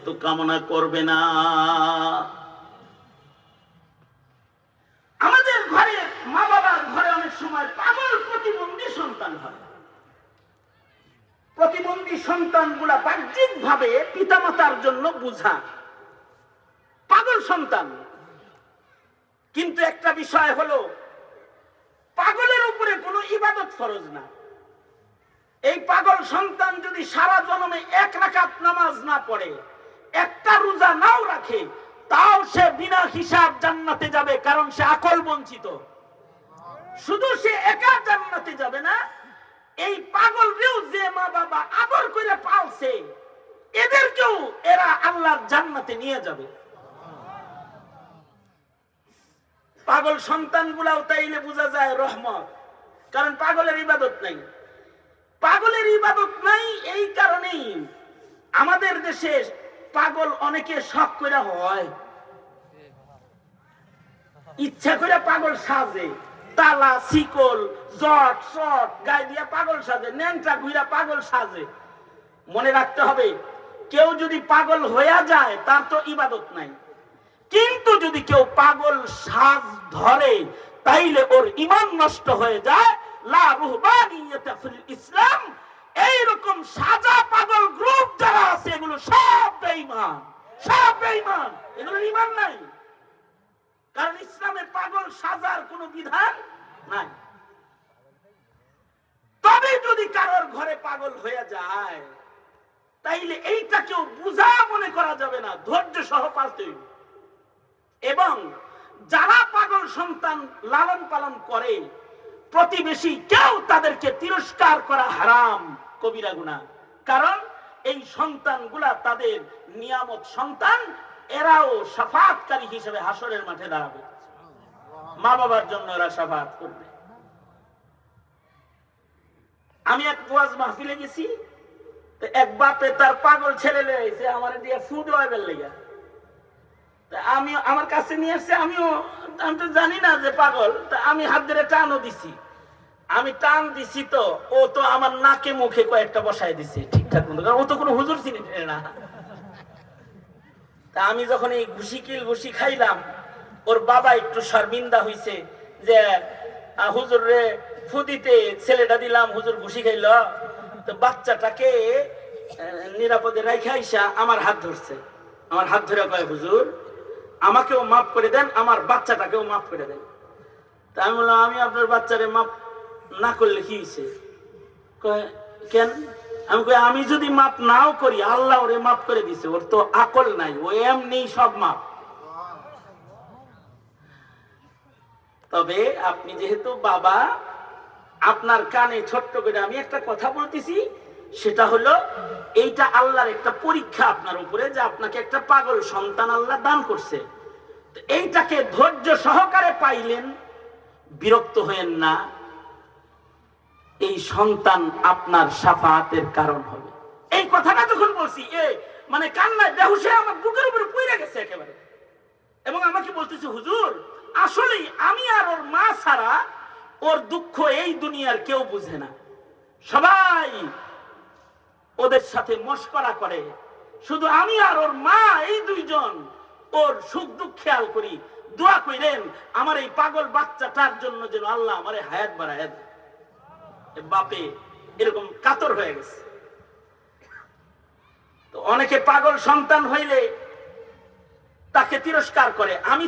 মৃত্যু কামনা করবে না। আমাদের ঘরে, মা বাবার ঘরে অনেক সময় পাগল প্রতিবন্ধী সন্তান হয়। প্রতিবন্ধী সন্তানগুলা বাহ্যিক ভাবে পিতামাতার জন্য বোঝা, পাগল সন্তান। কিন্তু একটা বিষয় হলো, পাগলের উপরে কোনো ইবাদত ফরজ না। এই পাগল সন্তান যদি সারা জন্মে 1 রাকাত নামাজ না পড়ে, একটা রোজা নাও রাখে, তাও সে বিনা হিসাব জান্নাতে যাবে, কারণ সে আকল বঞ্চিত। শুধু সে একা জান্নাতে যাবে না, এই পাগলরেও যে মা বাবা আদর করে পালছে, এদেরকেও এরা আল্লাহর জান্নাতে নিয়ে যাবে। পাগল সন্তানগুলাও তাইলে বোঝা যায় রহমত, কারণ পাগলের ইবাদত নাই। পাগলের ইবাদত নাই, এই কারণেই আমাদের দেশে পাগল অনেকে শখ করে হয়, ইচ্ছা করে পাগল সাজে, তালা শিকল জট শট গায়ে দিয়া পাগল সাজে, ন্যাংটা ঘুরা পাগল সাজে। মনে রাখতে হবে, কেউ যদি পাগল হয়ে যায় তার তো ইবাদত নাই, কিন্তু যদি কেউ পাগল সাজ ধরে তাইলে ওর ঈমান নষ্ট হয়ে যায়। লা রুহবানিয়াতা ফিল ইসলাম, এইরকম সাজা পাগল গ্রুপ যারা আছে এগুলো সব বেঈমান, সব বেঈমান, এগুলোর ঈমান নাই। কারণ ইসলামে পাগল সাজার কোনো বিধান নাই। তবে যদি কারোর ঘরে পাগল হয়ে যায় তাইলে এইটাকেও বুঝা মনে করা যাবে না, ধৈর্য সহ পালতে হইবে। এবং যারা পাগল সন্তান লালন পালন করে, প্রতিবেশী কেউ তাদেরকে তিরস্কার করা হারাম, কবিরা গুনাহ। কারণ এই সন্তানগুলা তাদের নিয়ামত সন্তান, এরাও শাফাআতকারী হিসেবে হাসরের মাঠে দাঁড়াবে, মা বাবার জন্য এরা শাফাআত করবে। আমি এক ওয়াজ মাহফিলে গেছি, তো এক বাপে তার পাগল ছেলে লয়ে আইছে আমার দিয়ে ফুড ওয়াইবেল লেগা। আমি আমার কাছে নিয়ে আসছে, আমি তো জানি না যে পাগল, তা আমি হাত ধরে টানও দিছি। আমি টান দিছি তো ও তো আমার নাকে মুখে কয়েকটা বসায় দিছে ঠিকঠাক মতো, কারণ ও তো কোনো হুজুর চিনি না। তা আমি যখন এই ঘুষি খাইলাম, ওর বাবা একটু শর্মিন্দা হইছে যে হুজুর রে ফুদিতে ছেলেটা দিলাম, হুজুর ঘুষি খাইল। তো বাচ্চাটাকে নিরাপদে রাইখা আইসা আমার হাত ধরছে, আমার হাত ধরে কয়, হুজুর আমাকেও মাফ করে দেন, আমার বাচ্চাটাকেও মাফ করে দেন। তা আমি বললাম, আমি আপনার বাচ্চারে মাফ না করলে কি হয়েছে? কেন? আমি কই, আমি যদি মাফ নাও করি আল্লাহ ওরে মাফ করে দিছে, ওর তো আকল নাই, ও এমনি সব মাফ। তবে আপনি যেহেতু বাবা, আপনার কানে ছোট্ট করে আমি একটা কথা বলতেছি, সেটা হলো এইটা আল্লাহর একটা পরীক্ষা আপনার উপরে, যে আপনাকে একটা পাগল সন্তান আল্লাহ দান করছে। এইটাকে ধৈর্য সহকারে পাইলেন, বিরক্ত হয়েন না, এই সন্তান আপনার শাফাআতের কারণ হবে। এই কথাটা যখন বলছি, মানে কান্নায় বেহুশে আমার বুকের উপরে পড়ে গেছে একেবারে। এবং আমাকে বলতেছে, হুজুর আসলেই আমি আর ওর মা ছাড়া ওর দুঃখ এই দুনিয়ার কেউ বুঝে না, সবাই ওদের সাথে মশকরা করে, শুধু আমি আর ওর মা এই দুইজন ওর সুখ দুঃখ খেয়াল করি। দোয়া কইরেন আমার এই পাগল বাচ্চাটার জন্য যেন আল্লাহ আমারে হায়াত বাড়ায়। বাপে এরকম কাতর হয়ে গেছে। তো অনেকে পাগল সন্তান হইলে তাকে তিরস্কার করে, আমি